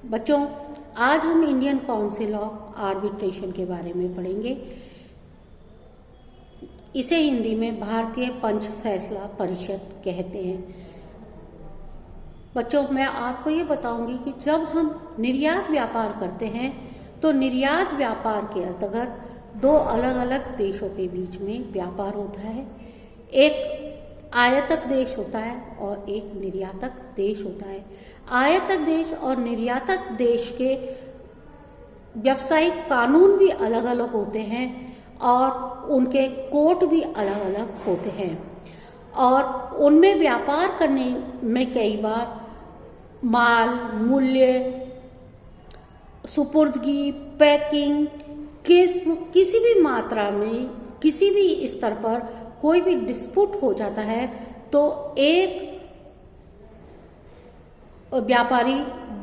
बच्चों, आज हम इंडियन काउंसिल ऑफ आर्बिट्रेशन के बारे में पढ़ेंगे। इसे हिंदी में भारतीय पंच फैसला परिषद कहते हैं। बच्चों, मैं आपको ये बताऊंगी कि जब हम निर्यात व्यापार करते हैं तो निर्यात व्यापार के अंतर्गत दो अलग अलग देशों के बीच में व्यापार होता है। एक आयातक देश होता है और एक निर्यातक देश होता है। आयातक देश और निर्यातक देश के व्यावसायिक कानून भी अलग अलग होते हैं और उनके कोड भी अलग अलग होते हैं और उनमें व्यापार करने में कई बार माल, मूल्य, सुपुर्दगी, पैकिंग, किस्म, किसी भी मात्रा में, किसी भी स्तर पर कोई भी डिस्प्यूट हो जाता है तो एक व्यापारी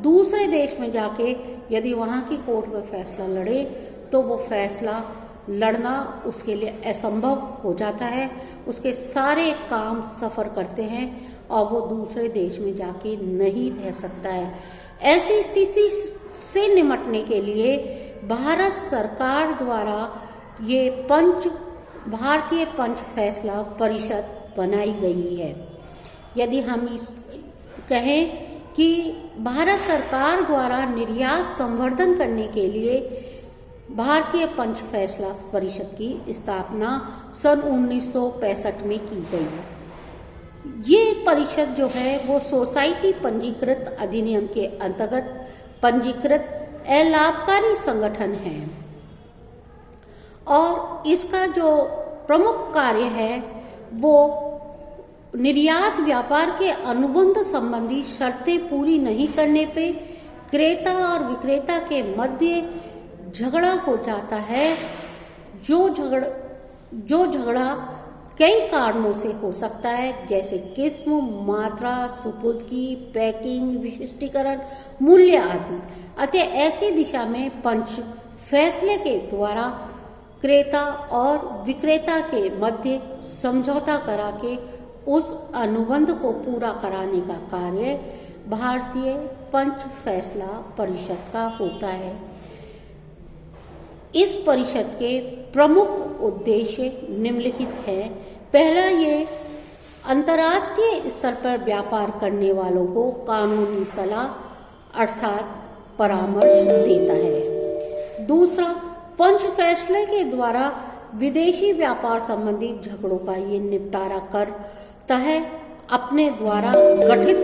दूसरे देश में जाके यदि वहां की कोर्ट में फैसला लड़े तो वो फैसला लड़ना उसके लिए असंभव हो जाता है। उसके सारे काम सफर करते हैं और वो दूसरे देश में जाके नहीं रह सकता है। ऐसी स्थिति से निपटने के लिए भारत सरकार द्वारा ये भारतीय पंच फैसला परिषद बनाई गई है। यदि हम कहें कि भारत सरकार द्वारा निर्यात संवर्धन करने के लिए भारतीय पंच फैसला परिषद की स्थापना सन 1965 में की गई। ये परिषद जो है वो सोसाइटी पंजीकृत अधिनियम के अंतर्गत पंजीकृत अलाभकारी संगठन है और इसका जो प्रमुख कार्य है वो निर्यात व्यापार के अनुबंध संबंधी शर्तें पूरी नहीं करने पे क्रेता और विक्रेता के मध्य झगड़ा हो जाता है। जो झगड़ा कई कारणों से हो सकता है, जैसे किस्म, मात्रा, सुपुर्दगी, पैकिंग, विशिष्टीकरण, मूल्य आदि। अतः ऐसी दिशा में पंच फैसले के द्वारा क्रेता और विक्रेता के मध्य समझौता करा के उस अनुबंध को पूरा कराने का कार्य भारतीय पंच फैसला परिषद का होता है। इस परिषद के प्रमुख उद्देश्य निम्नलिखित हैं। पहला, ये अंतर्राष्ट्रीय स्तर पर व्यापार करने वालों को कानूनी सलाह अर्थात परामर्श देता है। दूसरा, पंच फैसले के द्वारा विदेशी व्यापार संबंधी झगड़ों का ये निपटारा करता है अपने द्वारा गठित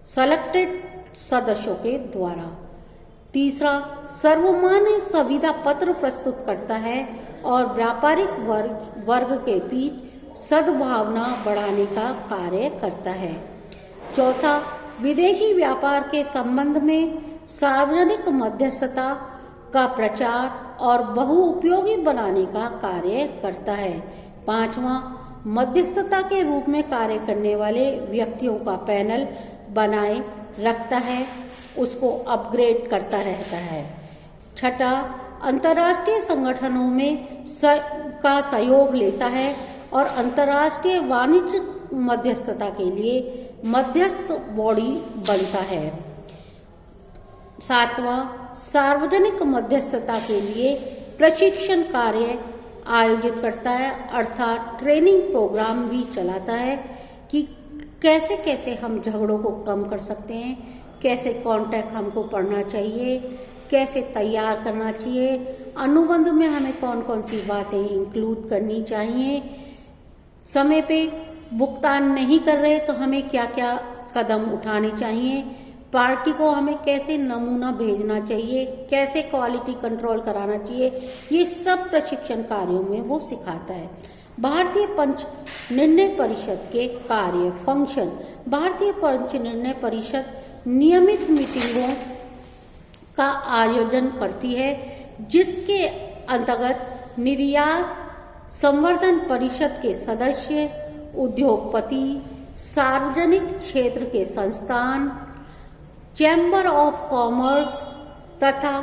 सेलेक्टेड सदस्यों के द्वारा। तीसरा, सर्वमान्य संविदा पत्र प्रस्तुत करता है और व्यापारिक वर्ग के बीच सद्भावना बढ़ाने का कार्य करता है। चौथा, विदेशी व्यापार के संबंध में सार्वजनिक मध्यस्थता का प्रचार और बहुउपयोगी बनाने का कार्य करता है। पांचवा, मध्यस्थता के रूप में कार्य करने वाले व्यक्तियों का पैनल बनाए रखता है, उसको अपग्रेड करता रहता है। छठा, अंतर्राष्ट्रीय संगठनों में का सहयोग लेता है और अंतर्राष्ट्रीय वाणिज्य मध्यस्थता के लिए मध्यस्थ बॉडी बनता है। सातवां, सार्वजनिक मध्यस्थता के लिए प्रशिक्षण कार्य आयोजित करता है अर्थात ट्रेनिंग प्रोग्राम भी चलाता है कि कैसे कैसे हम झगड़ों को कम कर सकते हैं, कैसे कॉन्ट्रैक्ट हमको पढ़ना चाहिए, कैसे तैयार करना चाहिए, अनुबंध में हमें कौन कौन सी बातें इंक्लूड करनी चाहिए, समय पे भुगतान नहीं कर रहे तो हमें क्या क्या कदम उठाने चाहिए, पार्टी को हमें कैसे नमूना भेजना चाहिए, कैसे क्वालिटी कंट्रोल कराना चाहिए, ये सब प्रशिक्षण कार्यों में वो सिखाता है। भारतीय पंच निर्णय परिषद के कार्य फंक्शन। भारतीय पंच निर्णय परिषद नियमित मीटिंगों का आयोजन करती है जिसके अंतर्गत निर्यात संवर्धन परिषद के सदस्य, उद्योगपति, सार्वजनिक क्षेत्र के संस्थान, चैम्बर ऑफ कॉमर्स तथा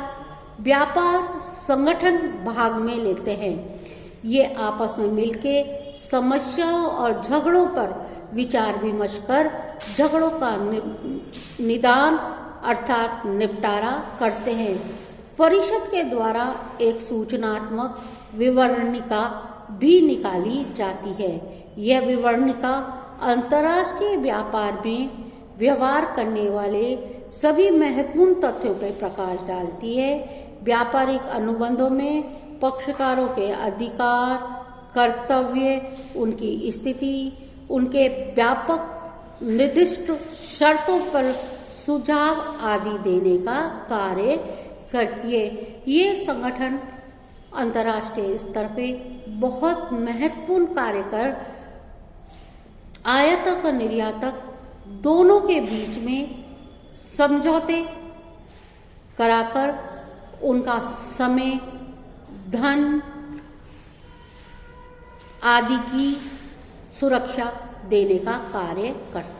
व्यापार संगठन भाग में लेते हैं। ये आपस में मिलके समस्याओं और झगड़ों पर विचार विमर्श कर झगड़ों का निदान अर्थात निपटारा करते हैं। परिषद के द्वारा एक सूचनात्मक विवरणिका भी निकाली जाती है। यह विवरणिका अंतर्राष्ट्रीय व्यापार में व्यवहार करने वाले सभी महत्वपूर्ण तथ्यों पर प्रकाश डालती है। व्यापारिक अनुबंधों में पक्षकारों के अधिकार, कर्तव्य, उनकी स्थिति, उनके व्यापक निर्दिष्ट शर्तों पर सुझाव आदि देने का कार्य करती है। ये संगठन अंतर्राष्ट्रीय स्तर पे बहुत महत्वपूर्ण कार्य कर आयातक और निर्यातक दोनों के बीच में समझौते कराकर उनका समय, धन आदि की सुरक्षा देने का कार्य करता है।